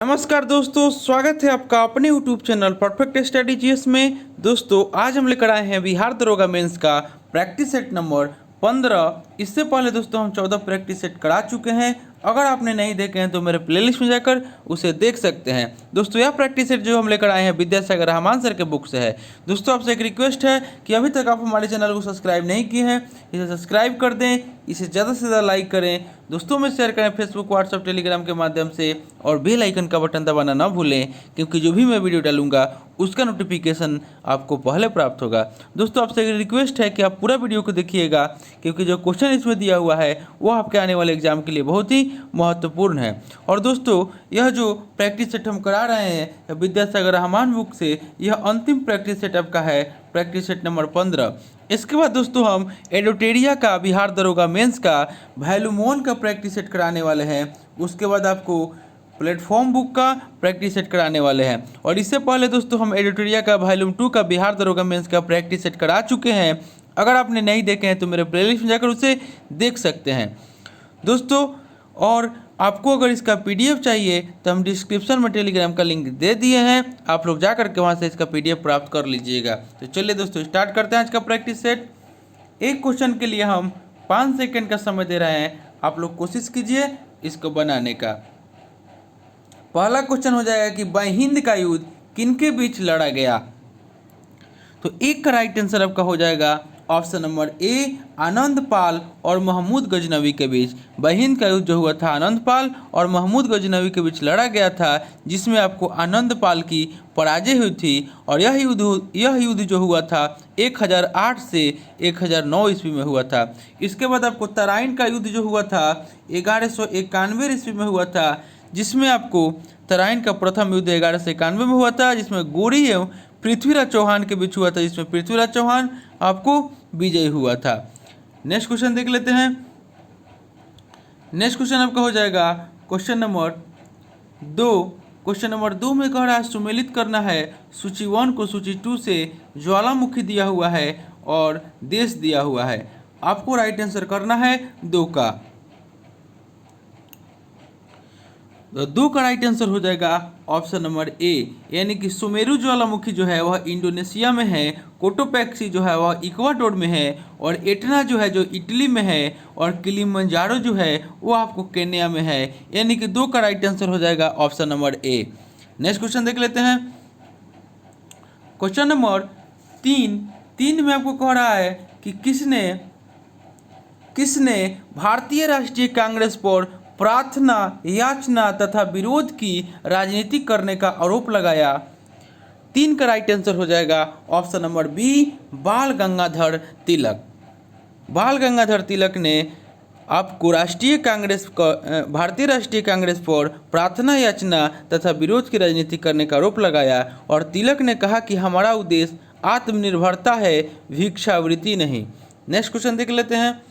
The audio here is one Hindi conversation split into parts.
नमस्कार दोस्तों, स्वागत है आपका अपने YouTube channel perfect study GS में। दोस्तों आज हम लेकर आए हैं बिहार दरोगा मेंस का प्रैक्टिस सेट नंबर 15। इससे पहले दोस्तों हम 14 प्रैक्टिस सेट करा चुके हैं। अगर आपने नहीं देखे हैं तो मेरे प्लेलिस्ट में जाकर उसे देख सकते हैं। दोस्तों यह प्रैक्टिस सेट जो हम लेकर आए हैं विद्यासागर रहमान सर के बुक से है। दोस्तों आपसे एक रिक्वेस्ट है कि अभी तक आप हमारे चैनल को सब्सक्राइब नहीं किए हैं, इसे सब्सक्राइब कर दें, इसे ज़्यादा से ज़्यादा लाइक करें, दोस्तों में शेयर करें फेसबुक, व्हाट्सएप, टेलीग्राम के माध्यम से, और बेल आइकन का बटन दबाना ना भूलें, क्योंकि जो भी मैं वीडियो डालूंगा उसका नोटिफिकेशन आपको पहले प्राप्त होगा। दोस्तों आपसे एक रिक्वेस्ट है कि आप पूरा वीडियो को देखिएगा, क्योंकि जो क्वेश्चन इसमें दिया हुआ है वो आपके आने वाले एग्जाम के लिए बहुत ही महत्वपूर्ण है। और दोस्तों यह जो प्रैक्टिस सेट हम करा रहे हैं विद्यासागर रहमान बुक से, यह अंतिम प्रैक्टिस सेट आपका है, प्रैक्टिस सेट नंबर 15। इसके बाद दोस्तों हम एडोटेरिया का, बिहार दरोगा मेंस का वैल्यूम 1 का प्रैक्टिस सेट कराने वाले हैं। उसके बाद आपको प्लेटफॉर्म बुक का प्रैक्टिस सेट कराने वाले हैं। और इससे पहले दोस्तों हम एडोटेरिया का वैल्यूम 2 का, बिहार दरोगा मेंस का प्रैक्टिस सेट करा चुके हैं। अगर आपने नहीं देखे हैं तो मेरे प्लेलिस्ट में जाकर उसे देख सकते हैं दोस्तों। और आपको अगर इसका पीडीएफ चाहिए तो हम डिस्क्रिप्शन में टेलीग्राम का लिंक दे दिए हैं, आप लोग जा करके वहाँ से इसका पीडीएफ प्राप्त कर लीजिएगा। तो चलिए दोस्तों स्टार्ट करते हैं आज का प्रैक्टिस सेट। एक क्वेश्चन के लिए हम 5 सेकंड का समय दे रहे हैं, आप लोग कोशिश कीजिए इसको बनाने का। पहला क्वेश्चन हो जाएगा कि हिंद का युद्ध किनके बीच लड़ा गया। तो एक का राइट आंसर आपका हो जाएगा ऑप्शन नंबर ए, आनंद पाल और महमूद गजनवी के बीच। हिंद का युद्ध जो हुआ था आनंद पाल और महमूद गजनवी के बीच लड़ा गया था, जिसमें आपको आनंद पाल की पराजय हुई थी। और यह युद्ध जो हुआ था 1008 से 1009 ईस्वी में हुआ था। इसके बाद आपको तराइन का युद्ध जो हुआ था 1191 ईस्वी में हुआ था, जिसमें आपको तराइन का प्रथम युद्ध 1191 में हुआ था, जिसमें गोरी एवं पृथ्वीराज चौहान के बीच हुआ था, जिसमें पृथ्वीराज चौहान आपको विजयी हुआ था। नेक्स्ट क्वेश्चन देख लेते हैं। नेक्स्ट क्वेश्चन आपका हो जाएगा क्वेश्चन नंबर 2। क्वेश्चन नंबर 2 में कह रहा है सुमेलित करना है सूची 1 को सूची 2 से। ज्वालामुखी दिया हुआ है और देश दिया हुआ है। आपको राइट आंसर करना है 2 का। 2 का राइट आंसर हो जाएगा ऑप्शन नंबर ए, यानी कि सुमेरु ज्वालामुखी जो है वह इंडोनेशिया में है, कोटोपैक्सी जो है वह इक्वाडोर में है, और एटना जो है जो इटली में है, और किलिमंजारो जो है वो आपको केन्या में है। यानी कि 2 का राइट आंसर हो जाएगा ऑप्शन नंबर ए। नेक्स्ट क्वेश्चन देख लेते हैं। क्वेश्चन नंबर 3 में आपको कह रहा है कि किसने भारतीय राष्ट्रीय कांग्रेस पर प्रार्थना, याचना तथा विरोध की राजनीति करने का आरोप लगाया। 3 का राइट आंसर हो जाएगा ऑप्शन नंबर बी, बाल गंगाधर तिलक। बाल गंगाधर तिलक ने आपको भारतीय राष्ट्रीय कांग्रेस पर प्रार्थना, याचना तथा विरोध की राजनीति करने का आरोप लगाया। और तिलक ने कहा कि हमारा उद्देश्य आत्मनिर्भरता है, भिक्षावृत्ति नहीं। नेक्स्ट क्वेश्चन देख लेते हैं।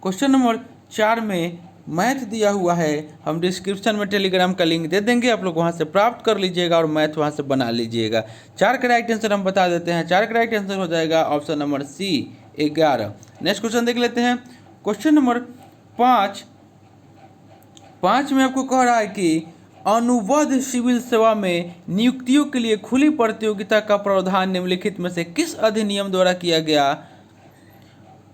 क्वेश्चन नंबर 4 में मैथ दिया हुआ है, हम डिस्क्रिप्शन में टेलीग्राम का लिंक दे देंगे, आप लोग वहां से प्राप्त कर लीजिएगा और मैथ वहां से बना लीजिएगा। 4 का राइट आंसर हम बता देते हैं। 4 का राइट आंसर हो जाएगा option number C, 11। Next question देख लेते हैं। क्वेश्चन नंबर 5 में आपको कह रहा है कि अनुबंध सिविल सेवा में नियुक्तियों के लिए खुली प्रतियोगिता का प्रावधान निम्नलिखित में से किस अधिनियम द्वारा किया गया।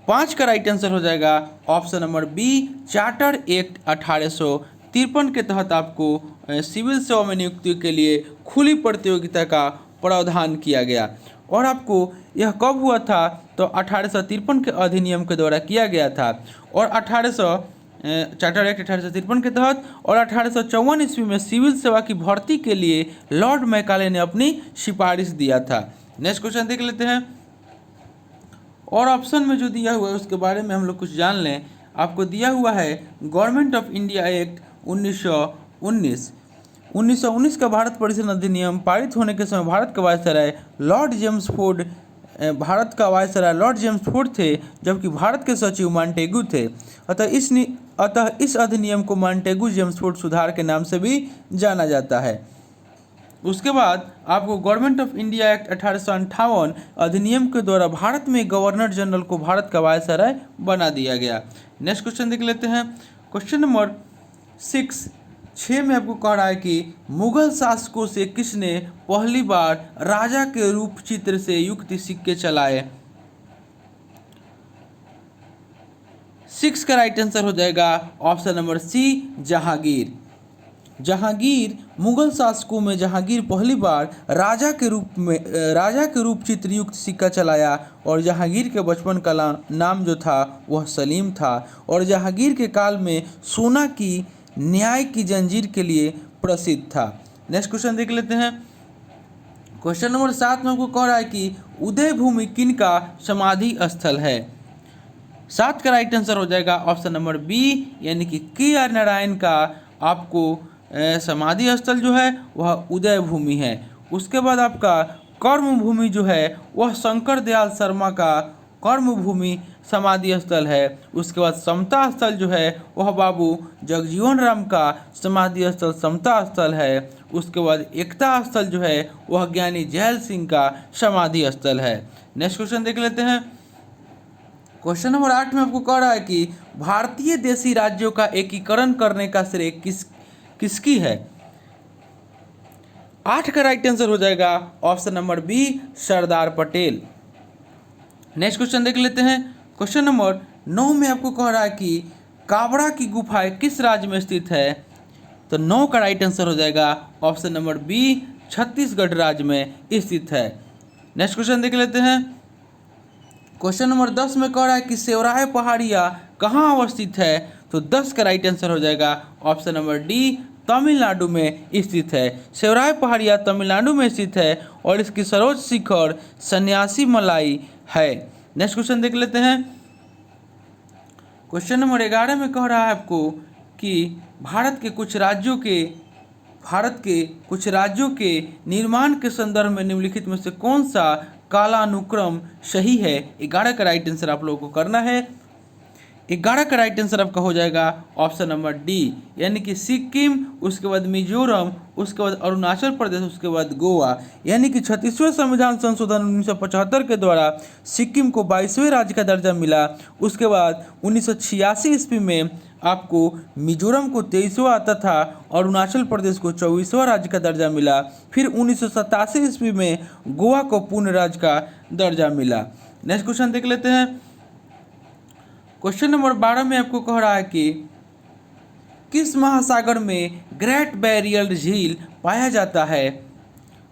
5 का राइट आंसर हो जाएगा option number B, Charter Act 1853 के तहत आपको सिविल सेवा में नियुक्ति के लिए खुली प्रतियोगिता का प्रावधान किया गया। और आपको यह कब हुआ था, तो 1853 के अधिनियम के द्वारा किया गया था। और चार्टर एक्ट 1853 के तहत, और 1854 ईस्वी में सिविल सेवा की भर्ती के लिए लॉर्ड मैकाले ने अपनी सिफारिश दिया था। नेक्स्ट क्वेश्चन देख लेते हैं। और ऑप्शन में जो दिया हुआ है उसके बारे में हम लोग कुछ जान लें। आपको दिया हुआ है गवर्नमेंट ऑफ इंडिया एक्ट 1919 का भारत परिषद अधिनियम पारित होने के समय भारत का वायसराय लॉर्ड जेम्स फोर्ड थे, जबकि भारत के सचिव मॉन्टेगू थे। अतः इस अधिनियम को मॉन्टेगू जेम्स फोर्ड सुधार के नाम से भी जाना जाता है। उसके बाद आपको गवर्नमेंट ऑफ इंडिया एक्ट 1858 अधिनियम के द्वारा भारत में गवर्नर जनरल को भारत का वायसराय बना दिया गया। नेक्स्ट क्वेश्चन देख लेते हैं। क्वेश्चन नंबर 6 6 में आपको कह रहा है कि मुगल शासकों से किसने पहली बार राजा के रूप चित्र से युक्त सिक्के चलाए। 6 का राइट आंसर हो जाएगा option number C, Jahangir. Jahangir Mughal शासकों में जहांगीर पहली बार राजा के रूप चित्र युक्त सिक्का चलाया और जहांगीर के बचपन का नाम जो था वह सलीम था और जहांगीर के काल में सोना की न्याय की जंजीर के लिए प्रसिद्ध था। नेक्स्ट क्वेश्चन देख लेते हैं। क्वेश्चन नंबर 7 में हमको कह रहा है कि उदय भूमि किन का समाधि स्थल है। 7 का राइट आंसर हो जाएगा ऑप्शन नंबर बी, यानी कि के.आर. नारायण का आपको समाधि स्थल जो है वह उदय भूमि है। उसके बाद आपका कर्म भूमि जो है वह शंकर दयाल शर्मा का कर्म भूमि समाधि स्थल है। उसके बाद समता स्थल जो है वह बाबू जगजीवन राम का समाधि स्थल समता स्थल है। उसके बाद एकता स्थल जो है वह ज्ञानी जैल सिंह का समाधि स्थल है। नेक्स्ट क्वेश्चन देख लेते हैं। क्वेश्चन नंबर 8 में आपको कह रहा है कि भारतीय देशी राज्यों का एकीकरण करने का श्रेय किसकी है। 8 का राइट आंसर हो जाएगा option number B, Sardar Patel. Next question देख लेते हैं। क्वेश्चन नंबर 9 में आपको कह रहा है कि काबरा की गुफाएं किस राज्य में स्थित है। तो 9 का राइट आंसर हो जाएगा ऑप्शन नंबर बी, छत्तीसगढ़ राज्य में स्थित है। नेक्स्ट क्वेश्चन देख लेते हैं। क्वेश्चन नंबर 10 में कह रहा है कि सेवराय पहाड़िया कहाँ अवस्थित है। तो 10 का राइट आंसर हो जाएगा ऑप्शन नंबर डी, तमिलनाडु में स्थित है। सेवराय पहाड़िया तमिलनाडु में स्थित है और इसकी सर्वोच्च शिखर सन्यासी मलाई है। नेक्स्ट क्वेश्चन देख लेते हैं। क्वेश्चन नंबर 11 में कह रहा है आपको कि भारत के कुछ राज्यों के निर्माण के संदर्भ में निम्नलिखित में से कौन सा कालानुक्रम सही है। 11 का राइट आंसर आप लोगों को करना है। 11 का राइट आंसर आपका हो जाएगा ऑप्शन नंबर डी, यानी कि सिक्किम, उसके बाद मिजोरम, उसके बाद अरुणाचल प्रदेश, उसके बाद गोवा। यानी कि 36वें संविधान संशोधन 1975 के द्वारा सिक्किम को 22वें राज्य का दर्जा मिला। उसके बाद 1986 ईस्वी में आपको मिजोरम को 23वां तथा अरुणाचल प्रदेश को 24वां राज्य का दर्जा मिला। फिर 1987 ईस्वी में गोवा को पूर्ण राज्य का दर्जा मिला। नेक्स्ट क्वेश्चन देख लेते हैं। क्वेश्चन नंबर 12 में आपको कह रहा है कि किस महासागर में ग्रेट बैरियर झील पाया जाता है।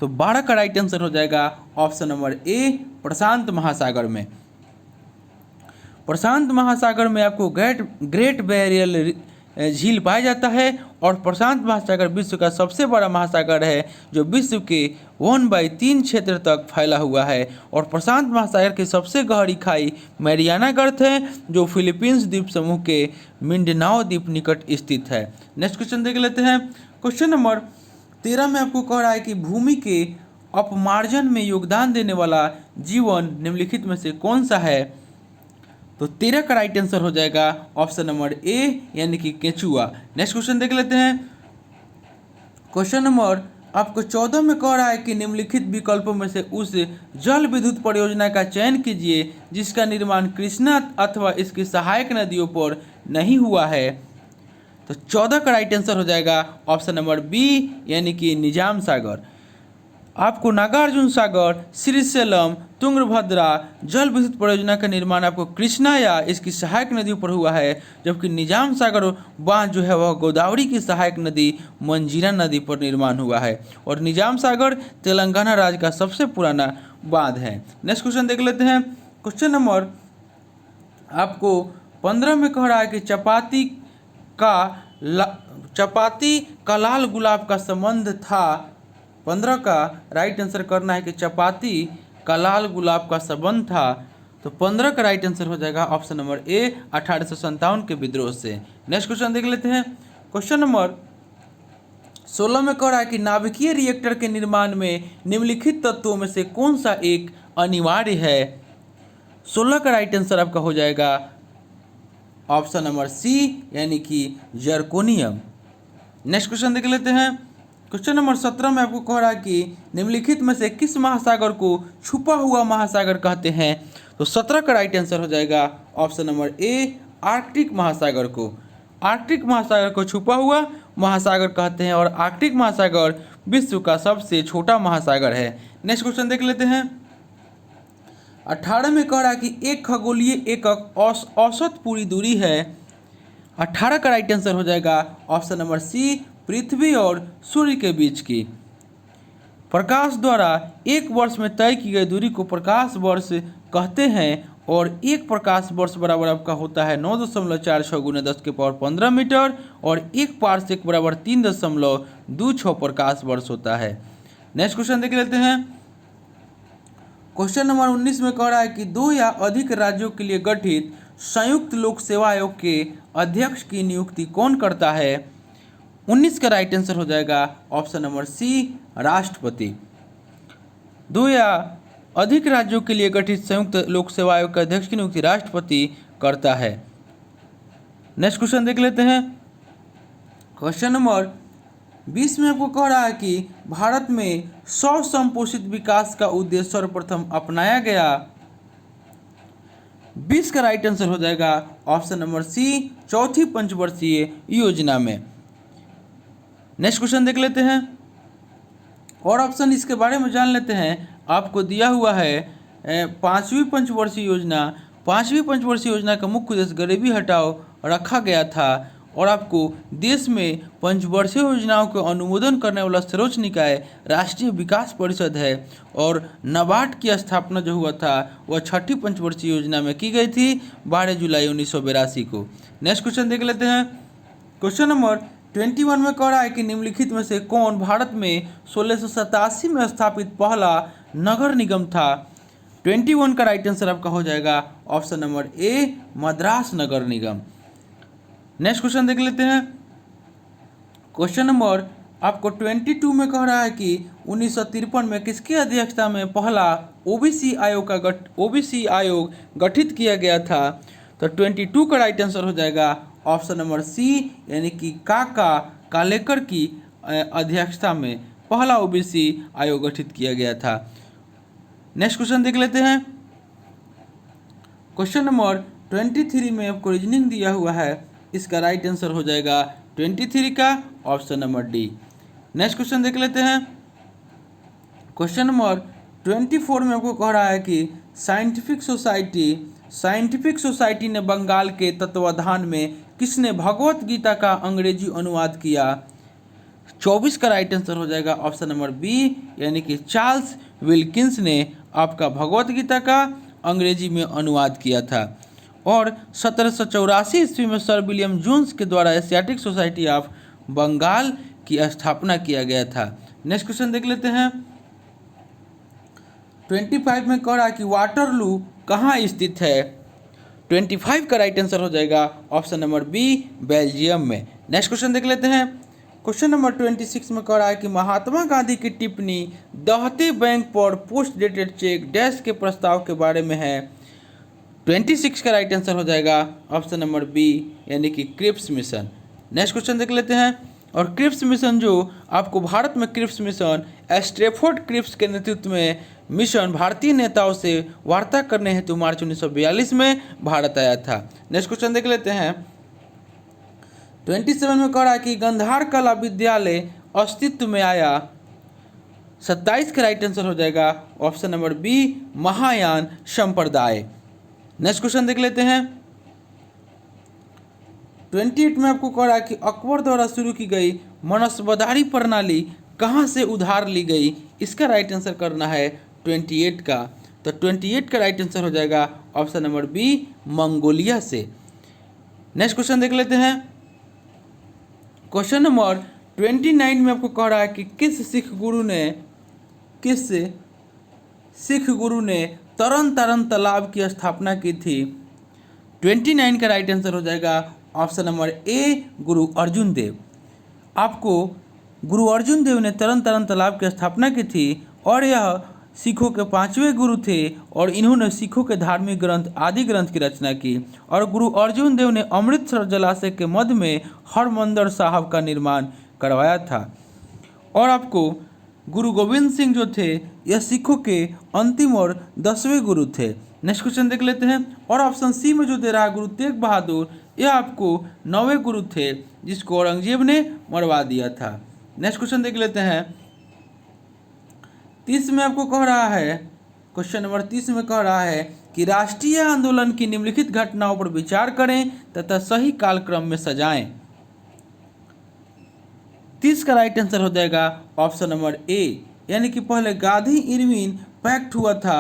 तो 12 का राइट आंसर हो जाएगा ऑप्शन नंबर ए, प्रशांत महासागर में। प्रशांत महासागर में आपको ग्रेट बैरियर झील पाया जाता है और प्रशांत महासागर विश्व का सबसे बड़ा महासागर है जो विश्व के 1/3 क्षेत्र तक फैला हुआ है। और प्रशांत महासागर की सबसे गहरी खाई मैरियाना गर्त है जो फिलीपींस द्वीप समूह के मिंडनाओ द्वीप निकट स्थित है। नेक्स्ट क्वेश्चन देख लेते हैं। क्वेश्चन नंबर 13 में आपको कह रहा है कि भूमि के अपमार्जन में योगदान देने वाला जीवन निम्नलिखित में से कौन सा है। तो 13 का राइट आंसर हो जाएगा ऑप्शन नंबर ए, यानी कि केंचुआ। नेक्स्ट क्वेश्चन देख लेते हैं। क्वेश्चन नंबर आपको 14 में कह रहा है कि निम्नलिखित विकल्पों में से उस जल विद्युत परियोजना का चयन कीजिए जिसका निर्माण कृष्णा अथवा इसकी सहायक नदियों पर नहीं हुआ है। तो 14 का राइट आंसर हो जाएगा ऑप्शन नंबर बी, यानी कि निजाम सागर। आपको नागार्जुन सागर, श्रीशैलम, तुंगभद्रा जल विद्युत परियोजना का निर्माण आपको कृष्णा या इसकी सहायक नदियों पर हुआ है, जबकि निजाम सागर बांध जो है वह गोदावरी की सहायक नदी मंजीरा नदी पर निर्माण हुआ है। और निजाम सागर तेलंगाना राज्य का सबसे पुराना बांध है। नेक्स्ट क्वेश्चन देख लेते हैं। क्वेश्चन नंबर आपको 15 में कह रहा है कि चपाती का लाल गुलाब का संबंध था। 15 का राइट आंसर करना है कि चपाती का लाल गुलाब का संबंध था। तो 15 का राइट आंसर हो जाएगा ऑप्शन नंबर ए, 1857 के विद्रोह से। नेक्स्ट क्वेश्चन देख लेते हैं। क्वेश्चन नंबर 16 में कह रहा है कि नाभिकीय रिएक्टर के निर्माण में निम्नलिखित तत्वों में से कौन सा एक अनिवार्य है। 16 का राइट आंसर आपका हो जाएगा ऑप्शन नंबर सी, यानी कि जर्कोनियम। नेक्स्ट क्वेश्चन देख लेते हैं। क्वेश्चन नंबर 17 में आपको कह रहा है कि निम्नलिखित में से किस महासागर को छुपा हुआ महासागर कहते हैं। तो 17 का राइट आंसर हो जाएगा ऑप्शन नंबर ए, आर्कटिक महासागर को। आर्कटिक महासागर को छुपा हुआ महासागर कहते हैं और आर्कटिक महासागर विश्व का सबसे छोटा महासागर है। नेक्स्ट क्वेश्चन देख लेते हैं। 18 में कह रहा है कि एक खगोलीय एकक औसत पूरी दूरी है। 18 का राइट आंसर हो जाएगा ऑप्शन नंबर सी, पृथ्वी और सूर्य के बीच की। प्रकाश द्वारा एक वर्ष में तय की गई दूरी को प्रकाश वर्ष कहते हैं और एक प्रकाश वर्ष बराबर आपका होता है 9.46 गुना 10 के पावर 15 मीटर और एक पारसेक बराबर 3.26 प्रकाश वर्ष होता है। नेक्स्ट क्वेश्चन देख लेते हैं। क्वेश्चन नंबर 19 में कह रहा है कि 2 या अधिक राज्यों के लिए गठित संयुक्त लोक सेवा आयोग के अध्यक्ष की नियुक्ति कौन करता है। 19 का राइट आंसर हो जाएगा ऑप्शन नंबर सी, राष्ट्रपति। 2 या अधिक राज्यों के लिए गठित संयुक्त लोक सेवा आयोग के अध्यक्ष की नियुक्ति राष्ट्रपति करता है। नेक्स्ट क्वेश्चन देख लेते हैं। क्वेश्चन नंबर 20 में आपको कह रहा है कि भारत में स्वसंपोषित विकास का उद्देश्य सर्वप्रथम अपनाया गया। 20 का राइट आंसर हो जाएगा ऑप्शन नंबर सी, चौथी पंचवर्षीय योजना में। नेक्स्ट क्वेश्चन देख लेते हैं और ऑप्शन इसके बारे में जान लेते हैं। आपको दिया हुआ है 5वीं पंचवर्षीय योजना। 5वीं पंचवर्षीय योजना का मुख्य उद्देश्य गरीबी हटाओ रखा गया था और आपको देश में पंचवर्षीय योजनाओं को अनुमोदन करने वाला सर्वोच्च निकाय राष्ट्रीय विकास परिषद है और नाबार्ड की स्थापना जो हुआ था वह 6ठी पंचवर्षीय योजना में की गई थी 12 जुलाई 1982 को। नेक्स्ट क्वेश्चन देख लेते हैं। क्वेश्चन नंबर 21 में कह रहा है कि निम्नलिखित में से कौन भारत में 1687 में स्थापित पहला नगर निगम था। 21 का राइट आंसर आपका हो जाएगा ऑप्शन नंबर ए, मद्रास नगर निगम। नेक्स्ट क्वेश्चन देख लेते हैं। क्वेश्चन नंबर आपको 22 में कह रहा है कि 1953 में किसकी अध्यक्षता में पहला ओबीसी आयोग गठित किया गया था। तो 22 का राइट आंसर हो जाएगा ऑप्शन नंबर सी, यानी कि कालेकर की अध्यक्षता में पहला ओबीसी आयोग गठित किया गया था। नेक्स्ट क्वेश्चन देख लेते हैं। क्वेश्चन नंबर 23 में आपको रीजनिंग दिया हुआ है। इसका राइट आंसर हो जाएगा 23 का option number D. Next question देख लेते हैं। क्वेश्चन नंबर 24 में आपको कह रहा है कि साइंटिफिक सोसाइटी ने बंगाल के तत्वाधान में किसने भगवत गीता का अंग्रेजी अनुवाद किया। 24 का राइट आंसर हो जाएगा ऑप्शन नंबर बी, यानी कि चार्ल्स विल्किंस ने आपका भगवत गीता का अंग्रेजी में अनुवाद किया था और 1784 ईस्वी में सर विलियम जोन्स के द्वारा एशियाटिक सोसाइटी ऑफ बंगाल की स्थापना किया गया था। नेक्स्ट क्वेश्चन देख लेते हैं। 25 में कह रहा है कि वाटरलू कहाँ स्थित है। 25 का राइट आंसर हो जाएगा ऑप्शन नंबर बी, बेल्जियम में। नेक्स्ट क्वेश्चन देख लेते हैं। क्वेश्चन नंबर 26 में कह रहा है कि महात्मा गांधी की टिप्पणी दहते बैंक पर पोस्ट डेटेड चेक डैश के प्रस्ताव के बारे में है। 26 का राइट आंसर हो जाएगा ऑप्शन नंबर बी, यानी कि क्रिप्स मिशन। नेक्स्ट क्वेश्चन देख लेते हैं। और क्रिप्स मिशन जो आपको भारत में क्रिप्स मिशन स्ट्रैफोर्ड क्रिप्स के नेतृत्व में मिशन भारतीय नेताओं से वार्ता करने हेतु मार्च 1942 में भारत आया था। नेक्स्ट क्वेश्चन देख लेते हैं। 27 में कह रहा है कि गंधार कला विद्यालय अस्तित्व में आया। 27 का राइट आंसर हो जाएगा ऑप्शन नंबर बी, महायान संप्रदाय। नेक्स्ट क्वेश्चन देख लेते हैं। 28 में आपको कह रहा है कि अकबर द्वारा शुरू की गई मनसबदारी प्रणाली कहाँ से उधार ली गई। इसका राइट आंसर करना है 28 का। तो 28 का राइट आंसर हो जाएगा ऑप्शन नंबर बी, मंगोलिया से। नेक्स्ट क्वेश्चन देख लेते हैं। क्वेश्चन नंबर 29 में आपको कह रहा है कि किस सिख गुरु ने तरन तारण तालाब की स्थापना की थी। 29 का राइट आंसर हो जाएगा ऑप्शन नंबर ए, गुरु अर्जुन देव। आपको गुरु अर्जुन देव ने तरन तारण तालाब की स्थापना की थी और यह सिखों के 5वें गुरु थे और इन्होंने सिखों के धार्मिक ग्रंथ आदि ग्रंथ की रचना की। और गुरु अर्जुन देव ने अमृतसर जलाशय के मध्य में हरमंदिर साहब का निर्माण करवाया था। और आपको गुरु गोविंद सिंह जो थे यह सिखों के अंतिम और 10वें गुरु थे। नेक्स्ट क्वेश्चन देख लेते हैं। और ऑप्शन सी में जो दे रहा है गुरु तेग बहादुर यह आपको 9वें गुरु थे जिसको औरंगजेब ने मरवा दिया था। नेक्स्ट क्वेश्चन देख लेते हैं। 30 में आपको कह रहा है, क्वेश्चन नंबर 30 में कह रहा है कि राष्ट्रीय आंदोलन की निम्नलिखित घटनाओं पर विचार करें तथा सही कालक्रम में सजाएं। 30 का राइट आंसर हो जाएगा ऑप्शन नंबर ए, यानी कि पहले गांधी इरविन पैक्ट हुआ था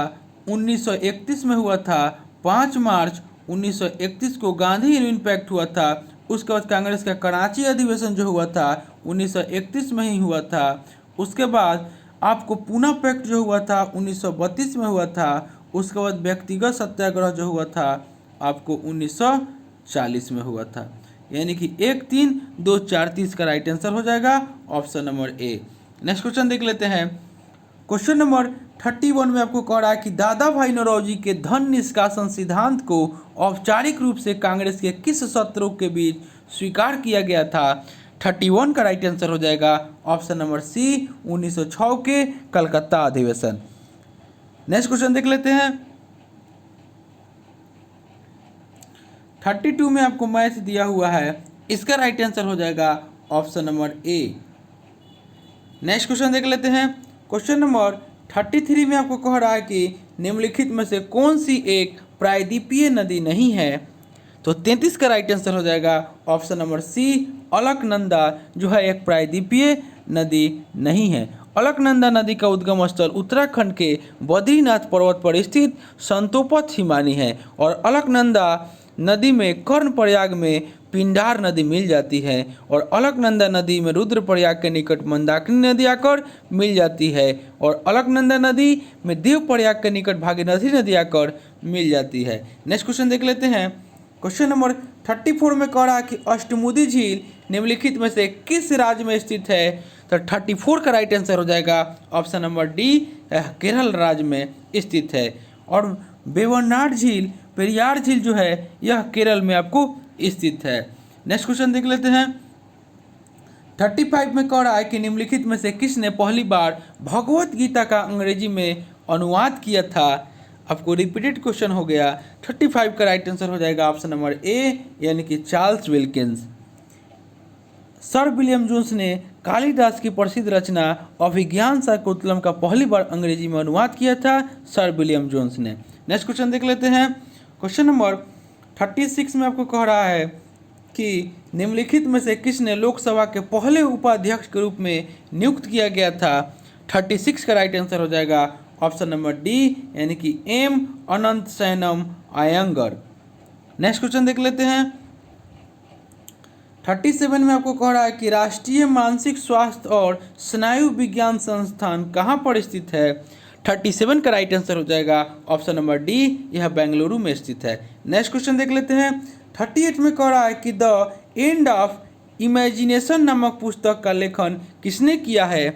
1931 में हुआ था। 5 मार्च 1931 को गांधी इरविन पैक्ट हुआ था। उसके बाद कांग्रेस का कराची अधिवेशन जो हुआ था 1931 में ही हुआ था। उसके बाद आपको पूना पैक्ट जो हुआ था 1932 में हुआ था। उसके बाद व्यक्तिगत सत्याग्रह जो हुआ था आपको 1940 में हुआ था। यानी कि 1, 3, 2, 4, 30 का राइट आंसर हो जाएगा ऑप्शन नंबर ए। नेक्स्ट क्वेश्चन देख लेते हैं। क्वेश्चन नंबर 31 में आपको कह रहा है कि दादा भाई नौरोजी के धन निष्कासन सिद्धांत को औपचारिक रूप से कांग्रेस के किस सत्रों के बीच स्वीकार किया गया था। 31 का राइट आंसर हो जाएगा ऑप्शन नंबर सी, 1906 के कलकत्ता अधिवेशन। नेक्स्ट क्वेश्चन देख लेते हैं। 32 में आपको मैथ दिया हुआ है, इसका राइट आंसर हो जाएगा ऑप्शन नंबर ए। नेक्स्ट क्वेश्चन देख लेते हैं। क्वेश्चन नंबर 33 में आपको कह रहा है कि निम्नलिखित में से कौन सी एक प्रायद्वीपीय नदी नहीं है। तो 33 का राइट आंसर हो जाएगा ऑप्शन नंबर सी, अलकनंदा जो है एक प्रायद्वीपीय नदी नहीं है। अलकनंदा नदी का उद्गम स्थल उत्तराखंड के बद्रीनाथ पर्वत पर स्थित संतोपथ हिमानी है और अलकनंदा नदी में कर्णप्रयाग में पिंडार नदी मिल जाती है और अलकनंदा नदी में रुद्रप्रयाग के निकट मंदाकिनी नदी आकर मिल जाती है और अलकनंदा नदी में देवप्रयाग के निकट भागीरथी नदी आकर मिल जाती है। नेक्स्ट क्वेश्चन देख लेते हैं। क्वेश्चन नंबर 34 में कह रहा है कि अष्टमुदी झील निम्नलिखित में से किस राज्य में स्थित है। तो 34 का राइट आंसर हो जाएगा ऑप्शन नंबर डी, केरल राज्य में स्थित है। और वेवनाड झील, पेरियार झील जो है यह केरल में आपको स्थित है। नेक्स्ट क्वेश्चन देख लेते हैं। 35 में कह रहा है कि निम्नलिखित में से किसने पहली बार भगवत गीता का अंग्रेजी में अनुवाद किया था। आपको रिपीटेड क्वेश्चन हो गया। 35 का राइट आंसर हो जाएगा ऑप्शन नंबर ए, यानी कि Charles Wilkins. Sir William Jones ने कालिदास की प्रसिद्ध रचना अभिज्ञान शाकुंतलम का पहली बार अंग्रेजी में अनुवाद किया था सर विलियम जोन्स ने। नेक्स्ट क्वेश्चन देख लेते हैं। क्वेश्चन नंबर 36 में आपको कह रहा है कि निम्नलिखित में से किसने लोकसभा के पहले उपाध्यक्ष के रूप में नियुक्त किया गया था। 36 का राइट आंसर हो जाएगा ऑप्शन नंबर डी, यानी कि एम अनंत सैनम आयंगर। नेक्स्ट क्वेश्चन देख लेते हैं। 37 में आपको कह रहा है कि राष्ट्रीय मानसिक स्वास्थ्य और स्नायु विज्ञान संस्थान कहाँ पर स्थित है। 37 का राइट आंसर हो जाएगा ऑप्शन नंबर डी, यह बेंगलुरु में स्थित है। नेक्स्ट क्वेश्चन देख लेते हैं। 38 में कह रहा है कि द एंड ऑफ इमेजिनेशन नामक पुस्तक का लेखन किसने किया है।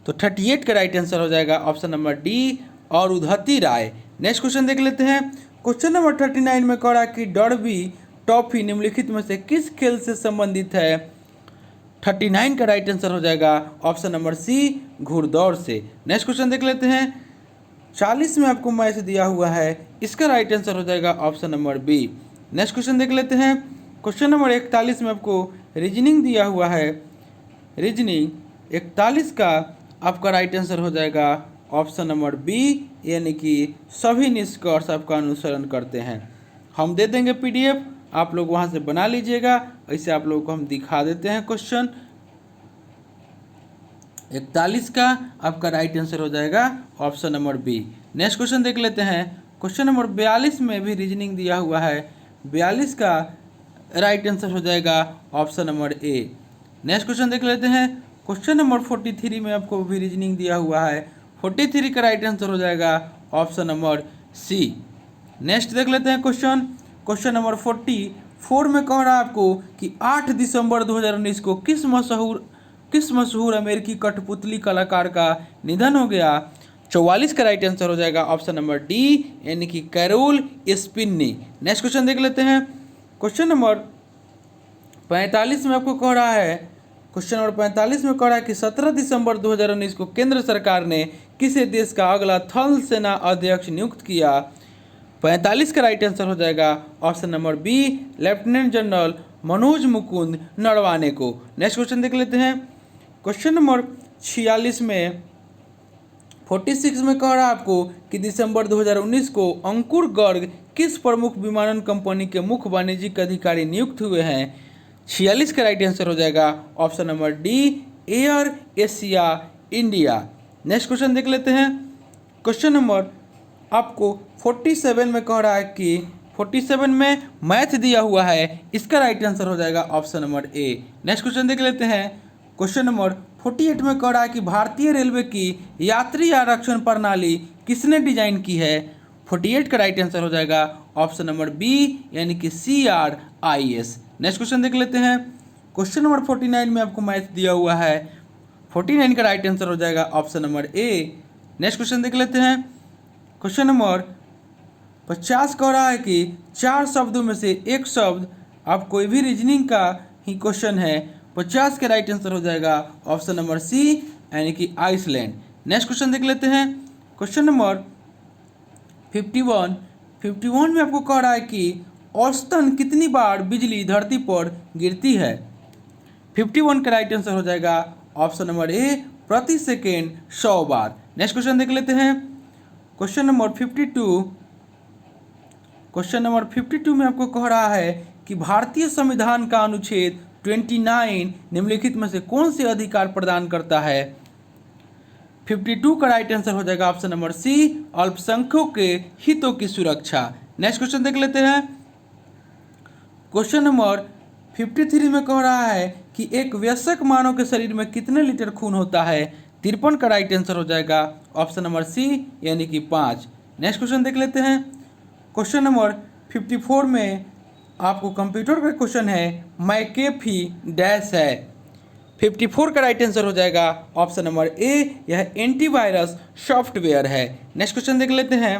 तो 38 का राइट आंसर हो जाएगा ऑप्शन नंबर डी, और उधती राय। नेक्स्ट क्वेश्चन देख लेते हैं। क्वेश्चन नंबर 39 में कह रहा है कि डर्बी ट्रॉफी निम्नलिखित में से किस खेल से संबंधित है। 39 का राइट आंसर हो जाएगा ऑप्शन नंबर सी, घुड़दौड़ से। नेक्स्ट क्वेश्चन देख लेते हैं। 40 में आपको मैच दिया हुआ है, इसका राइट आंसर हो जाएगा option number B. Next question देख लेते हैं। क्वेश्चन नंबर 41 में आपको रीजनिंग दिया हुआ है। रीजनिंग 41 का आपका राइट आंसर हो जाएगा ऑप्शन नंबर बी, यानी कि सभी निष्कर्ष आपका अनुसरण करते हैं। हम दे देंगे PDF, आप लोग वहाँ से बना लीजिएगा। ऐसे आप लोगों को हम दिखा देते हैं। क्वेश्चन 41 का आपका राइट आंसर हो जाएगा option number B. Next question देख लेते हैं। क्वेश्चन नंबर 42 में भी रीजनिंग दिया हुआ है। 42 का राइट आंसर हो जाएगा ऑप्शन नंबर ए। नेक्स्ट क्वेश्चन देख लेते हैं। क्वेश्चन नंबर 43 में आपको भी रीजनिंग दिया हुआ है। 43 का राइट आंसर हो जाएगा ऑप्शन नंबर सी। नेक्स्ट देख लेते हैं क्वेश्चन नंबर 44 में कह रहा है आपको कि 8 दिसंबर 2019 को किस मशहूर अमेरिकी कठपुतली कलाकार का निधन हो गया। 44 का राइट आंसर हो जाएगा ऑप्शन नंबर डी, यानी कि कैरोल स्पिन्नी। नेक्स्ट क्वेश्चन देख लेते हैं। क्वेश्चन नंबर 45 में आपको कह रहा है, क्वेश्चन नंबर 45 में कह रहा है कि 17 दिसंबर 2019 को केंद्र सरकार ने किसे देश का अगला थल सेना अध्यक्ष नियुक्त किया। 45 का राइट आंसर हो जाएगा option number B, lieutenant general Manoj Mukund Naravane को। नेक्स्ट क्वेश्चन देख लेते हैं। क्वेश्चन नंबर 46 में 46 में कह रहा है आपको कि दिसंबर 2019 को अंकुर गर्ग किस प्रमुख विमानन कंपनी के मुख्य वाणिज्यिक अधिकारी नियुक्त हुए हैं। 46 का राइट आंसर हो जाएगा option number D, air Asia India. Next question देख लेते हैं। क्वेश्चन नंबर आपको 47 में कह रहा है कि 47 में मैथ दिया हुआ है, इसका राइट आंसर हो जाएगा ऑप्शन नंबर ए। नेक्स्ट क्वेश्चन देख लेते हैं। क्वेश्चन नंबर 48 में कह रहा है कि भारतीय रेलवे की यात्री आरक्षण प्रणाली किसने डिजाइन की है। 48 का राइट आंसर हो जाएगा ऑप्शन नंबर बी यानी कि CRIS। नेक्स्ट क्वेश्चन देख लेते हैं। क्वेश्चन नंबर 49 में आपको मैथ दिया हुआ है, 49 का राइट आंसर हो जाएगा ऑप्शन नंबर ए। नेक्स्ट क्वेश्चन देख लेते हैं। क्वेश्चन नंबर 50 कह रहा है कि 4 शब्दों में से एक शब्द, आप कोई भी रीजनिंग का ही क्वेश्चन है, 50 का राइट आंसर हो जाएगा ऑप्शन नंबर सी यानी कि आइसलैंड। नेक्स्ट क्वेश्चन देख लेते हैं। क्वेश्चन नंबर 51 में आपको कह रहा है कि औसतन कितनी बार बिजली धरती पर गिरती है। 51 का राइट आंसर हो जाएगा ऑप्शन नंबर ए, प्रति सेकेंड 100 बार। नेक्स्ट क्वेश्चन देख लेते हैं। क्वेश्चन नंबर 52 में आपको कह रहा है कि भारतीय संविधान का अनुच्छेद 29 निम्नलिखित में से कौन से अधिकार प्रदान करता है। 52 का राइट आंसर हो जाएगा ऑप्शन नंबर सी, अल्पसंख्यकों के हितों की सुरक्षा। नेक्स्ट क्वेश्चन देख लेते हैं। क्वेश्चन नंबर 53 में कह रहा है कि एक वयस्क मानव के शरीर में कितने लीटर खून होता है। 53 का राइट आंसर हो जाएगा ऑप्शन नंबर सी यानी कि 5। नेक्स्ट क्वेश्चन देख लेते हैं। क्वेश्चन नंबर 54 में आपको कंप्यूटर का क्वेश्चन है, मैकेफी डैश है। 54 का राइट आंसर हो जाएगा ऑप्शन नंबर ए, यह एंटीवायरस सॉफ्टवेयर है। नेक्स्ट क्वेश्चन देख लेते हैं।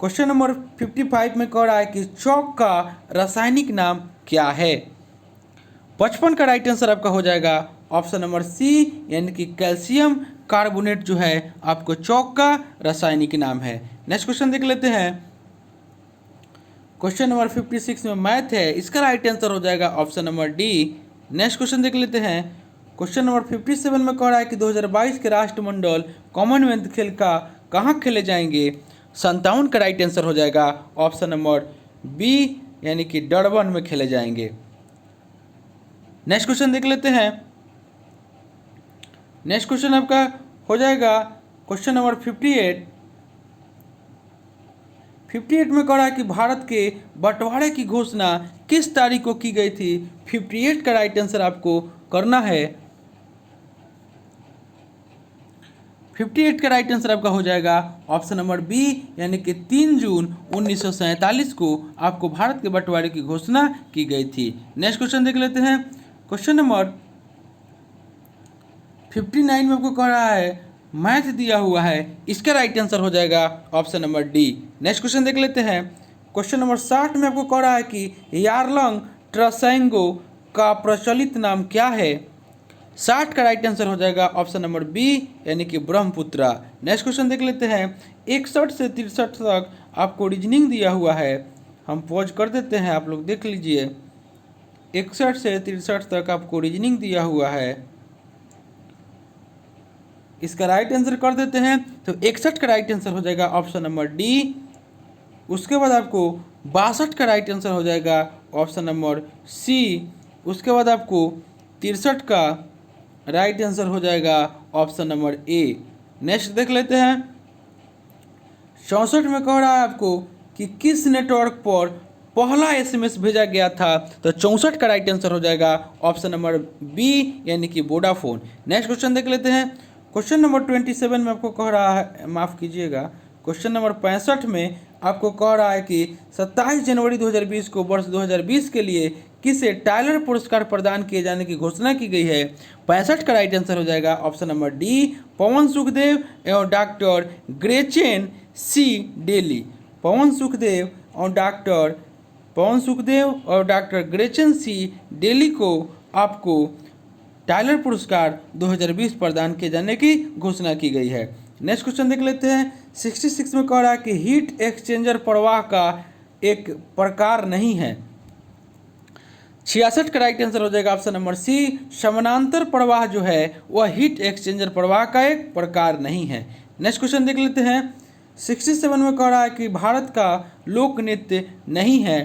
क्वेश्चन नंबर 55 में कह रहा है कि चौक का रासायनिक नाम क्या है। 55 का राइट आंसर आपका हो जाएगा ऑप्शन नंबर सी यानी कि कैल्शियम कार्बोनेट जो है आपको चौक का रासायनिक नाम है। नेक्स्ट क्वेश्चन देख लेते हैं। क्वेश्चन नंबर 56 में मैथ है, इसका राइट आंसर हो जाएगा option number D. Next question देख लेते हैं। क्वेश्चन नंबर 57 में कह रहा है कि 2022 के राष्ट्रमंडल कॉमनवेल्थ खेल का कहाँ खेले जाएंगे। 57 का राइट आंसर हो जाएगा ऑप्शन नंबर बी यानी कि डरबन में खेले जाएंगे। नेक्स्ट क्वेश्चन देख लेते हैं। नेक्स्ट क्वेश्चन आपका हो जाएगा क्वेश्चन नंबर 58 में कह रहा है कि भारत के बंटवारे की घोषणा किस तारीख को की गई थी। 58 का राइट आंसर आपको करना है। 58 का राइट आंसर आपका हो जाएगा ऑप्शन नंबर बी यानी कि 3 जून 1947 को आपको भारत के बंटवारे की घोषणा की गई थी। नेक्स्ट क्वेश्चन देख लेते हैं। क्वेश्चन नंबर 59 में आपको कह रहा है मैथ दिया हुआ है, इसका राइट आंसर हो जाएगा option number D. Next question देख लेते हैं। क्वेश्चन नंबर 60 में आपको कह रहा है कि यारलंग ट्रायंगल का प्रचलित नाम क्या है। 60 का राइट आंसर हो जाएगा ऑप्शन नंबर बी यानी कि ब्रह्मपुत्रा। नेक्स्ट क्वेश्चन देख लेते हैं। 61 से 63 तक आपको रीजनिंग दिया हुआ है, हम पॉज कर देते हैं, आप लोग देख लीजिए। 61 से 63 तक आपको रीजनिंग दिया हुआ है, इसका राइट आंसर कर देते हैं। तो 61 का राइट आंसर हो जाएगा ऑप्शन नंबर डी। उसके बाद आपको 62 का राइट आंसर हो जाएगा ऑप्शन नंबर सी। उसके बाद आपको 63 का राइट आंसर हो जाएगा ऑप्शन नंबर ए। नेक्स्ट देख लेते हैं। 64 में कह रहा है आपको कि किस नेटवर्क पर पहला SMS भेजा गया था। तो 64 का राइट आंसर हो जाएगा ऑप्शन नंबर बी यानी कि वोडाफोन। नेक्स्ट क्वेश्चन देख लेते हैं। क्वेश्चन नंबर 27 में आपको कह रहा है, माफ़ कीजिएगा, क्वेश्चन नंबर 65 में आपको कह रहा है कि 27 जनवरी 2020 को वर्ष 2020 के लिए किसे टाइलर पुरस्कार प्रदान किए जाने की घोषणा की गई है। 65 का राइट आंसर हो जाएगा ऑप्शन नंबर डी, पवन सुखदेव एवं डॉक्टर ग्रेचेन सी डेली। पवन सुखदेव और डॉक्टर ग्रेचेन सी डेली को आपको टाइलर पुरस्कार 2020 प्रदान किए जाने की घोषणा की गई है। नेक्स्ट क्वेश्चन देख लेते हैं। 66 में कह रहा है कि हीट एक्सचेंजर प्रवाह का एक प्रकार नहीं है। 66 का राइट आंसर हो जाएगा ऑप्शन नंबर सी, समानांतर प्रवाह जो है वह हीट एक्सचेंजर प्रवाह का एक प्रकार नहीं है। नेक्स्ट क्वेश्चन देख लेते हैं। 67 में कह रहा है कि भारत का लोक नृत्य नहीं है।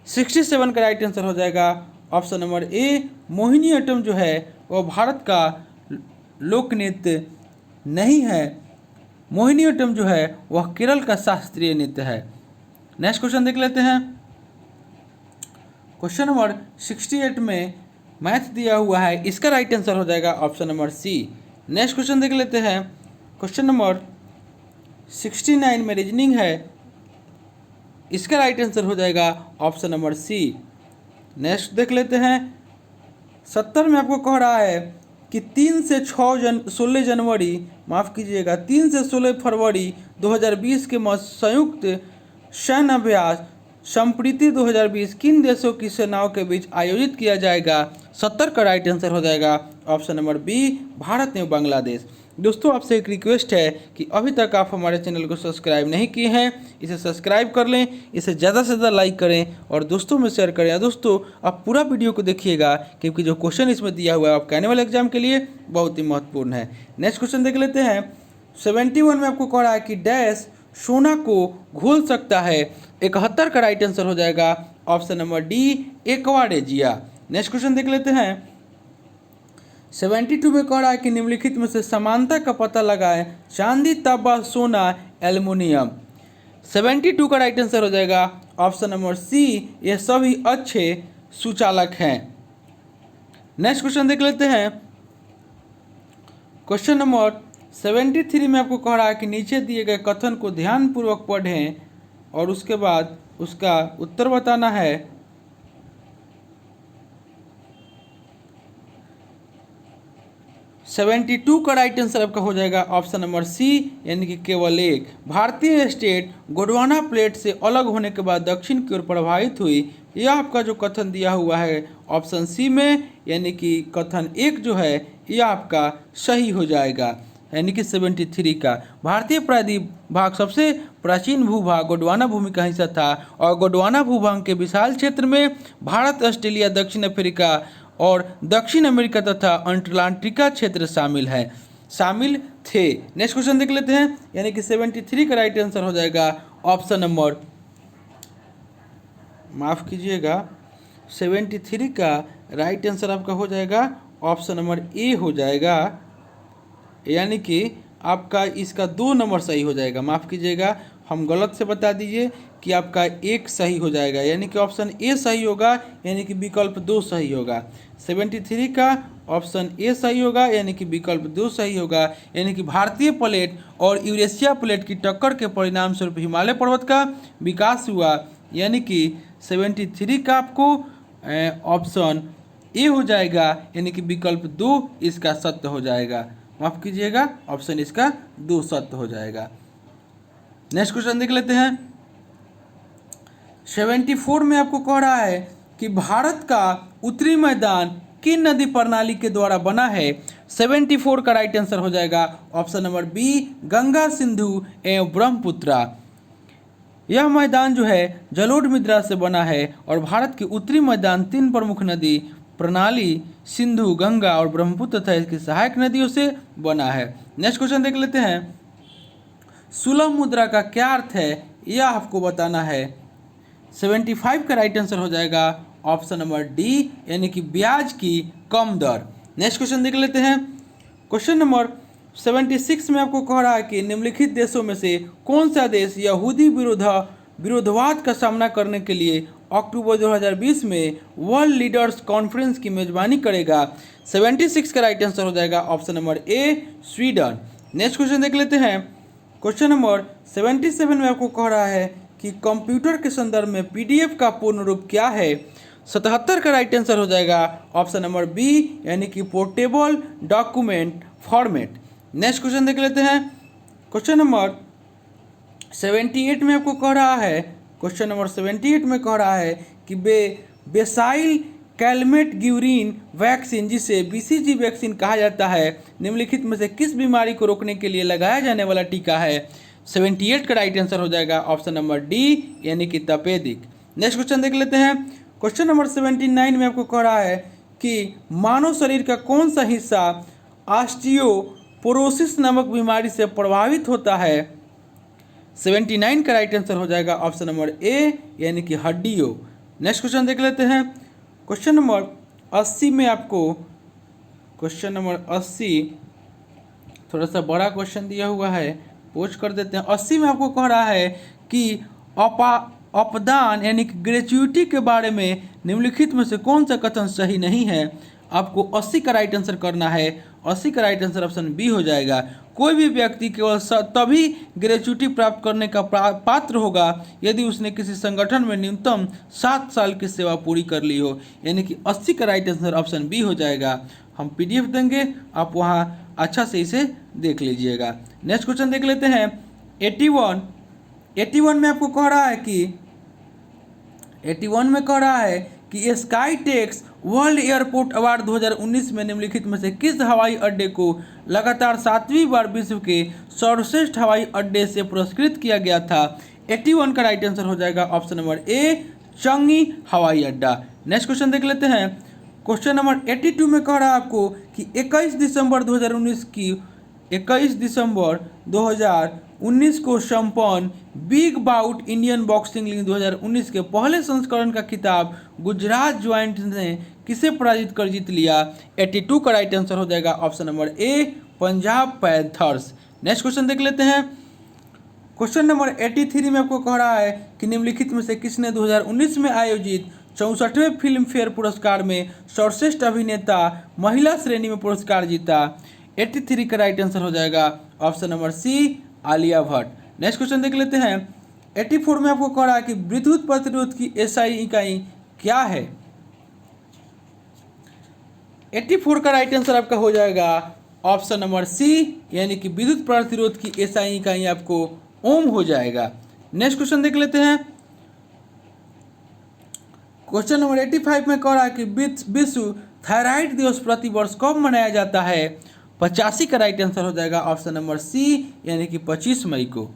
67 का राइट आंसर हो जाएगा ऑप्शन नंबर ए, मोहिनीअट्टम जो है वह भारत का लोक नृत्य नहीं है। मोहिनीअट्टम जो है वह केरल का शास्त्रीय नृत्य है। नेक्स्ट क्वेश्चन देख लेते हैं। क्वेश्चन नंबर 68 में मैथ दिया हुआ है, इसका राइट आंसर हो जाएगा option number C. Next question देख लेते हैं। क्वेश्चन नंबर 69 में रीजनिंग है, इसका राइट आंसर हो जाएगा ऑप्शन नंबर सी। नेक्स्ट देख लेते हैं। 70 में आपको कह रहा है कि 3 से 16 जनवरी माफ़ कीजिएगा 3 से 16 फरवरी 2020 के संयुक्त सैन्य अभ्यास संप्रीति 2020 किन देशों की सेनाओं के बीच आयोजित किया जाएगा। 70 का राइट आंसर हो जाएगा ऑप्शन नंबर बी, भारत एवं बांग्लादेश। दोस्तों आपसे एक रिक्वेस्ट है कि अभी तक आप हमारे चैनल को सब्सक्राइब नहीं किए हैं, इसे सब्सक्राइब कर लें, इसे ज़्यादा से ज़्यादा लाइक करें और दोस्तों में शेयर करें। दोस्तों आप पूरा वीडियो को देखिएगा क्योंकि जो क्वेश्चन इसमें दिया हुआ है आपके आने वाले एग्जाम के लिए बहुत ही महत्वपूर्ण है। नेक्स्ट क्वेश्चन देख लेते हैं। 71 में आपको कह रहा है कि डैश सोना को घोल सकता है। 71 का राइट आंसर हो जाएगा option number D, aqua regia. Next question देख लेते हैं। 72 में कह रहा है कि निम्नलिखित में से समानता का पता लगाएं, चांदी, तांबा, सोना, एल्युमिनियम। 72 का राइट आंसर हो जाएगा ऑप्शन नंबर सी, ये सभी अच्छे सुचालक हैं। नेक्स्ट क्वेश्चन देख लेते हैं। क्वेश्चन नंबर 73 में आपको कह रहा है कि नीचे दिए गए कथन को ध्यानपूर्वक पढ़ें और उसके बाद उसका उत्तर बताना है। 72 का राइट आंसर आपका हो जाएगा ऑप्शन नंबर सी, यानी कि केवल एक। भारतीय स्टेट गोंडवाना प्लेट से अलग होने के बाद दक्षिण की ओर प्रभावित हुई, यह आपका जो कथन दिया हुआ है ऑप्शन सी में, यानी कि कथन एक जो है यह आपका सही हो जाएगा, यानी कि 73 का। भारतीय प्रायद्वीप भाग सबसे प्राचीन भूभाग गोंडवाना भूमि का हिस्सा था और गोंडवाना भूभाग के विशाल क्षेत्र में भारत, ऑस्ट्रेलिया, दक्षिण अफ्रीका और दक्षिण अमेरिका तथा अंटार्कटिका क्षेत्र शामिल थे। नेक्स्ट क्वेश्चन देख लेते हैं, यानी कि 73 का राइट आंसर हो जाएगा ऑप्शन नंबर, माफ़ कीजिएगा 73 का राइट आंसर आपका हो जाएगा ऑप्शन नंबर ए हो जाएगा, यानी कि आपका इसका 2 नंबर सही हो जाएगा। माफ़ कीजिएगा हम गलत से बता दीजिए कि आपका एक सही हो जाएगा, यानी कि ऑप्शन ए सही होगा, यानी कि विकल्प 2 सही होगा। 73 का ऑप्शन ए सही होगा, यानी कि विकल्प 2 सही होगा, यानी कि भारतीय प्लेट और यूरेशिया प्लेट की टक्कर के परिणाम स्वरूप हिमालय पर्वत का विकास हुआ, यानी कि 73 का आपको ऑप्शन ए हो जाएगा, यानी कि विकल्प 2 इसका सत्य हो जाएगा। माफ़ कीजिएगा ऑप्शन इसका 2 सत्य हो जाएगा। नेक्स्ट क्वेश्चन देख लेते हैं। 74 में आपको कह रहा है कि भारत का उत्तरी मैदान किन नदी प्रणाली के द्वारा बना है। 74 का राइट आंसर हो जाएगा option number B, Ganga, Sindhu एवं ब्रह्मपुत्रा। यह मैदान जो है जलोढ़ मृदा से बना है और भारत की उत्तरी मैदान 3 प्रमुख नदी प्रणाली सिंधु, गंगा और ब्रह्मपुत्र तथा इसकी सहायक नदियों से बना है। नेक्स्ट क्वेश्चन देख लेते हैं। सुलभ मुद्रा का क्या अर्थ है यह आपको बताना है। 75 का राइट आंसर हो जाएगा ऑप्शन नंबर डी, यानी कि ब्याज की कम दर। नेक्स्ट क्वेश्चन देख लेते हैं। क्वेश्चन नंबर 76 में आपको कह रहा है कि निम्नलिखित देशों में से कौन सा देश यहूदी विरोधवाद का सामना करने के लिए अक्टूबर 2020 में वर्ल्ड लीडर्स कॉन्फ्रेंस की मेजबानी करेगा। 76 का राइट आंसर हो जाएगा ऑप्शन नंबर ए, स्वीडन। नेक्स्ट क्वेश्चन देख लेते हैं। क्वेश्चन नंबर 77 में आपको कह रहा है कि कंप्यूटर के संदर्भ में पीडीएफ का पूर्ण रूप क्या है। 77 का राइट आंसर हो जाएगा ऑप्शन नंबर बी, यानी कि portable document format. Next question देख लेते हैं। क्वेश्चन नंबर 78 में आपको कह रहा है, क्वेश्चन नंबर 78 में कह रहा है कि बेसाइल कैलमेट गिवरीन वैक्सीन, जिसे बीसीजी वैक्सीन कहा जाता है, निम्नलिखित में से किस बीमारी को रोकने के लिए लगाया जाने वाला टीका है? 78 का राइट आंसर हो जाएगा ऑप्शन नंबर डी, यानी कि तपेदिक। नेक्स्ट क्वेश्चन देख लेते हैं। क्वेश्चन नंबर 79 में आपको कह रहा है कि मानव शरीर का कौन सा हिस्सा ऑस्टियोपोरोसिस नामक बीमारी से प्रभावित होता है? 79 का राइट आंसर हो जाएगा ऑप्शन नंबर ए, यानी कि हड्डियों। नेक्स्ट क्वेश्चन देख लेते हैं। क्वेश्चन नंबर 80 में आपको क्वेश्चन नंबर 80 थोड़ा सा बड़ा क्वेश्चन दिया हुआ है, पोस्ट कर देते हैं। 80 में आपको कह रहा है कि अपदान यानी कि ग्रेच्युटी के बारे में निम्नलिखित में से कौन सा कथन सही नहीं है? आपको 80 का राइट आंसर करना है। 80 का राइट आंसर ऑप्शन बी हो जाएगा। कोई भी व्यक्ति केवल तभी ग्रेच्युटी प्राप्त करने का पात्र होगा यदि उसने किसी संगठन में न्यूनतम 7 साल की सेवा पूरी कर ली हो, यानी कि 80 का राइट आंसर ऑप्शन बी हो जाएगा। हम पीडीएफ देंगे, आप वहाँ अच्छा से इसे देख लीजिएगा। नेक्स्ट क्वेश्चन देख लेते हैं। 81 में आपको कह रहा है कि 81 में कह रहा है कि स्काईटेक्स वर्ल्ड एयरपोर्ट अवार्ड 2019 में निम्नलिखित में से किस हवाई अड्डे को लगातार 7वीं बार विश्व के सर्वश्रेष्ठ हवाई अड्डे से पुरस्कृत किया गया था? 81 का राइट आंसर हो जाएगा ऑप्शन नंबर ए, चंगी हवाई अड्डा। नेक्स्ट क्वेश्चन देख लेते हैं। क्वेश्चन नंबर 82 में कह रहा है आपको कि 21 दिसंबर 2019 को संपन्न Big Bout Indian Boxing League 2019 के पहले संस्करण का खिताब गुजरात जॉइंट ने किसे पराजित कर जीत लिया? 82 का राइट आंसर हो जाएगा ऑप्शन नंबर ए, पंजाब पैंथर्स। नेक्स्ट क्वेश्चन देख लेते हैं। क्वेश्चन नंबर 83 में आपको कह रहा है कि निम्नलिखित में से किसने 2019 में आयोजित 64वें फिल्म फेयर पुरस्कार में सर्वश्रेष्ठ अभिनेता महिला श्रेणी में पुरस्कार जीता? 83 का राइट आंसर हो जाएगा option number C, Alia Bhatt. Next question देख लेते हैं। 84 में आपको कह रहा है कि विद्युत प्रतिरोध की एसआई इकाई क्या है? 84 का राइट आंसर आपका हो जाएगा ऑप्शन नंबर सी, यानी कि विद्युत प्रतिरोध की एसआई इकाई आपको ओम हो जाएगा। नेक्स्ट क्वेश्चन देख लेते हैं। क्वेश्चन नंबर 85 में कह रहा है कि विश्व थायराइड दिवस प्रति वर्ष कब मनाया जाता है? 85 का राइट आंसर हो जाएगा ऑप्शन नंबर सी, यानी कि 25 मई को।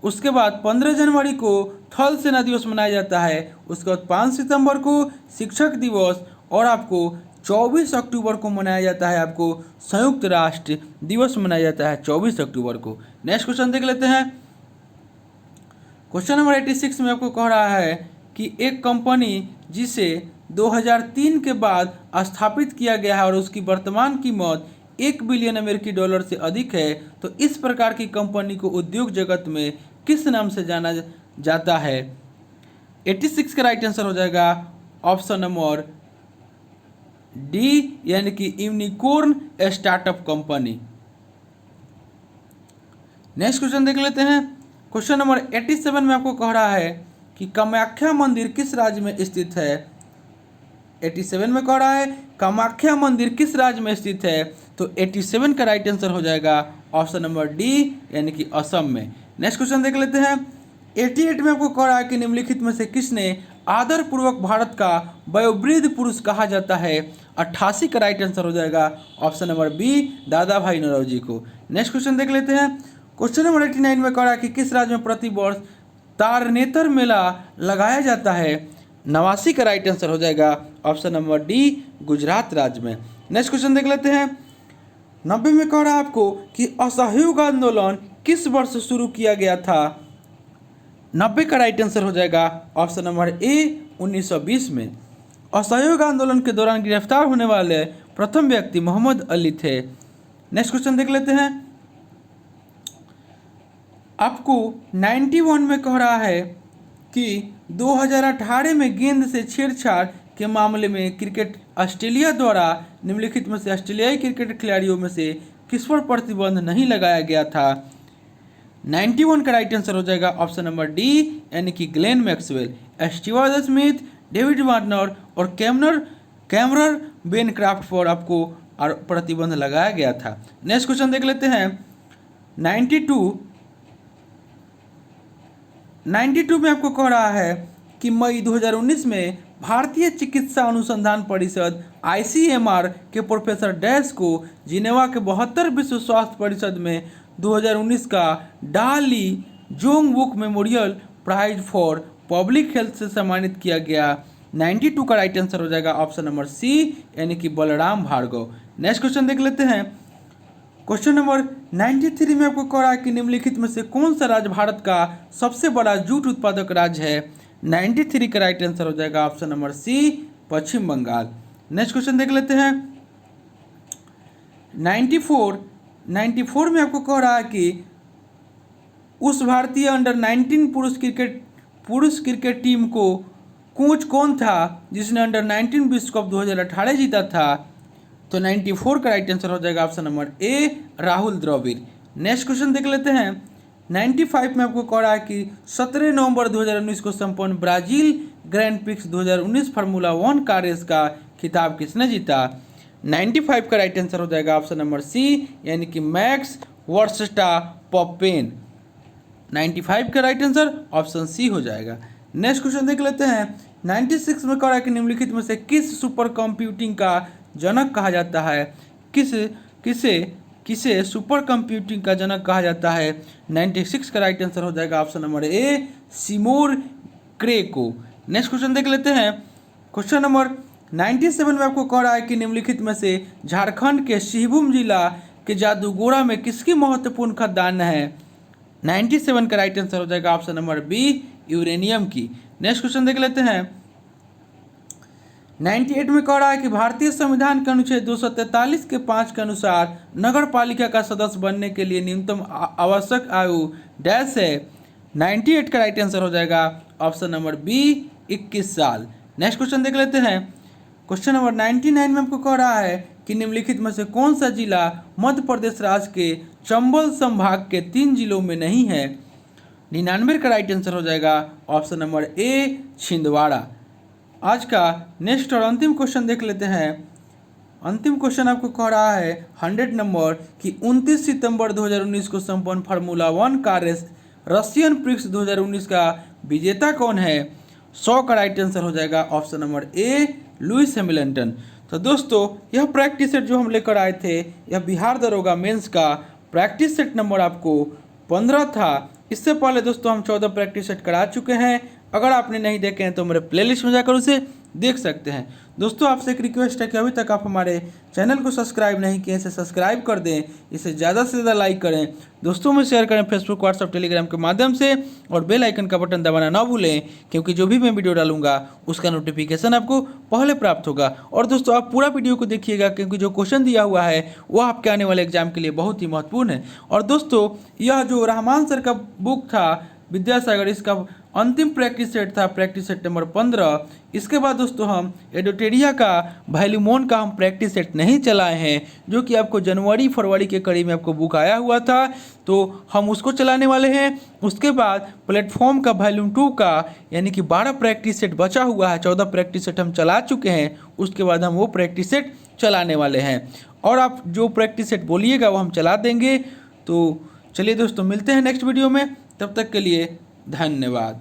उसके बाद 15 जनवरी को थल सेना दिवस मनाया जाता है। उसके बाद 5 सितंबर को शिक्षक दिवस, और आपको 24 अक्टूबर को मनाया जाता है आपको संयुक्त राष्ट्र दिवस मनाया जाता है 24 अक्टूबर को। नेक्स्ट क्वेश्चन देख लेते हैं। क्वेश्चन नंबर 86 में आपको कह रहा है कि एक कंपनी जिसे 2003 के बाद स्थापित किया गया है और उसकी वर्तमान कीमत $1 बिलियन अमेरिकी डॉलर से अधिक है, तो इस प्रकार की कंपनी को उद्योग जगत में किस नाम से जाना जाता है? 86 का राइट आंसर हो जाएगा ऑप्शन नंबर डी, यानी कि unicorn startup company. Next question देख लेते हैं। क्वेश्चन नंबर 87 में आपको कह रहा है कि कामाख्या मंदिर किस राज्य में स्थित है? 87 में कह रहा है कामाख्या मंदिर किस राज्य में स्थित है? तो 87 का राइट आंसर हो जाएगा ऑप्शन नंबर डी, यानी कि असम में। नेक्स्ट क्वेश्चन देख लेते हैं। 88 में आपको कह रहा है कि निम्नलिखित में से किसने आदर पूर्वक भारत का वयोवृद्ध पुरुष कहा जाता है? 88 का राइट आंसर हो जाएगा ऑप्शन नंबर बी, दादा भाई नौरोजी को। नेक्स्ट क्वेश्चन देख लेते हैं। क्वेश्चन नंबर 89 में कह रहा है कि किस राज्य में प्रति वर्ष तारनेतर मेला लगाया जाता है? 89 का राइट आंसर हो जाएगा ऑप्शन नंबर डी, गुजरात राज्य में। नेक्स्ट क्वेश्चन देख लेते हैं। 90 में कह रहा है आपको कि असहयोग आंदोलन किस वर्ष शुरू किया गया था? 90 का राइट आंसर हो जाएगा ऑप्शन नंबर ए, 1920 में। असहयोग आंदोलन के दौरान गिरफ्तार होने वाले प्रथम व्यक्ति मोहम्मद अली थे। नेक्स्ट क्वेश्चन देख लेते हैं। आपको 91 में कह रहा है कि 2018 में गेंद से छेड़छाड़ के मामले में क्रिकेट ऑस्ट्रेलिया द्वारा निम्नलिखित में से ऑस्ट्रेलियाई क्रिकेट खिलाड़ियों में से किस पर प्रतिबंध नहीं लगाया गया था? 91 का राइट आंसर हो जाएगा ऑप्शन नंबर डी, यानी कि Glenn Maxwell. Stewart Smith, David Warner और कैमरर बेनक्राफ्ट पर आपको प्रतिबंध लगाया गया था। नेक्स्ट क्वेश्चन देख लेते हैं। 92 में आपको कह रहा है कि मई 2019 में भारतीय चिकित्सा अनुसंधान परिषद ICMR के प्रोफेसर डैश को जिनेवा के 72 विश्व स्वास्थ्य परिषद में 2019 का Dr Lee Jongwook Memorial Prize for Public Health से सम्मानित किया गया। 92 का राइट आंसर हो जाएगा ऑप्शन नंबर सी, यानी कि बलराम भार्गव। नेक्स्ट क्वेश्चन देख लेते हैं। क्वेश्चन नंबर 93 में आपको कह रहा है कि निम्नलिखित में से कौन सा राज्य भारत का सबसे बड़ा जूट उत्पादक राज्य है। 93 का राइट आंसर हो जाएगा ऑप्शन नंबर सी, पश्चिम बंगाल। नेक्स्ट क्वेश्चन देख लेते हैं। 94 में आपको कह रहा है कि उस भारतीय अंडर 19 पुरुष क्रिकेट टीम को कोच कौन था जिसने अंडर 19 विश्व कप 2018 जीता था। तो 94 का राइट आंसर हो जाएगा option number A, Rahul Dravid. Next question देख लेते हैं। 95 में आपको कह रहा है कि 17 नवंबर 2019 को संपन्न Brazil Grand Prix 2019 Formula 1 car race का खिताब किसने जीता। 95 का राइट आंसर हो जाएगा ऑप्शन नंबर सी, यानी कि मैक्स वर्स्टापेन। 95 का राइट आंसर ऑप्शन सी हो जाएगा। नेक्स्ट क्वेश्चन देख लेते हैं। 96 में कह रहा है कि निम्नलिखित में से किस सुपर कंप्यूटिंग का जनक कहा जाता है। किसे सुपर कंप्यूटिंग का जनक कहा जाता है। 96 का राइट आंसर हो जाएगा ऑप्शन नंबर ए, सिमोर क्रे को। नेक्स्ट क्वेश्चन देख लेते हैं। क्वेश्चन नंबर 97 में आपको कह रहा है कि निम्नलिखित में से झारखंड के सिंहभूम जिला के जादूगोड़ा में किसकी महत्वपूर्ण खदान है। 97 का राइट आंसर हो जाएगा ऑप्शन नंबर बी, यूरेनियम की। नेक्स्ट क्वेश्चन देख लेते हैं। 98 में कह रहा है कि भारतीय संविधान के अनुच्छेद 243 के 5 के अनुसार नगर पालिका का सदस्य बनने के लिए न्यूनतम आवश्यक आयु डैश है। 98 का राइट आंसर हो जाएगा ऑप्शन नंबर बी, 21 साल। नेक्स्ट क्वेश्चन देख लेते हैं। क्वेश्चन नंबर 99 में आपको कह रहा है कि निम्नलिखित में से कौन सा जिला मध्य प्रदेश राज्य के चंबल संभाग के 3 जिलों में नहीं है। 99 का राइट आंसर हो जाएगा ऑप्शन नंबर ए, छिंदवाड़ा। आज का नेक्स्ट और अंतिम क्वेश्चन देख लेते हैं। अंतिम क्वेश्चन आपको कह रहा है 100 नंबर कि 29 सितंबर 2019 को संपन्न Formula 1 car race Russian Prix 2019 का विजेता कौन है। 100 का राइट आंसर हो जाएगा ऑप्शन नंबर ए, लुइस हैमिल्टन। तो दोस्तों यह प्रैक्टिस सेट जो हम लेकर आए थे, यह बिहार दरोगा मेंस का प्रैक्टिस सेट नंबर आपको 15 था। इससे पहले दोस्तों हम 14 प्रैक्टिस सेट करा चुके हैं। अगर आपने नहीं देखे हैं तो मेरे प्लेलिस्ट में जाकर उसे देख सकते हैं। दोस्तों आपसे एक रिक्वेस्ट है कि अभी तक आप हमारे चैनल को सब्सक्राइब नहीं किए, इसे सब्सक्राइब कर दें, इसे ज़्यादा से ज़्यादा लाइक करें, दोस्तों में शेयर करें फेसबुक, व्हाट्सअप, टेलीग्राम के माध्यम से, और बेल आइकन का बटन दबाना ना भूलें, क्योंकि जो भी मैं वीडियो डालूंगा उसका नोटिफिकेशन आपको पहले प्राप्त होगा। और दोस्तों आप पूरा वीडियो को देखिएगा, क्योंकि जो क्वेश्चन दिया हुआ है वह आपके आने वाले एग्जाम के लिए बहुत ही महत्वपूर्ण है। और दोस्तों यह जो रहमान सर का बुक था विद्यासागर, इसका अंतिम प्रैक्टिस सेट था प्रैक्टिस सेट नंबर 15। इसके बाद दोस्तों हम एडोटेरिया का वैल्यूमोन का हम प्रैक्टिस सेट नहीं चलाए हैं, जो कि आपको जनवरी फरवरी के करीब में आपको बुक आया हुआ था, तो हम उसको चलाने वाले हैं। उसके बाद प्लेटफॉर्म का वॉल्यूम 2 का यानी कि 12 प्रैक्टिस सेट बचा हुआ है, 14 प्रैक्टिस सेट हम चला चुके हैं। उसके बाद हम वो प्रैक्टिस सेट चलाने वाले हैं, और आप जो प्रैक्टिस सेट बोलिएगा वो हम चला देंगे। तो चलिए दोस्तों मिलते हैं नेक्स्ट वीडियो में, तब तक के लिए धन्यवाद।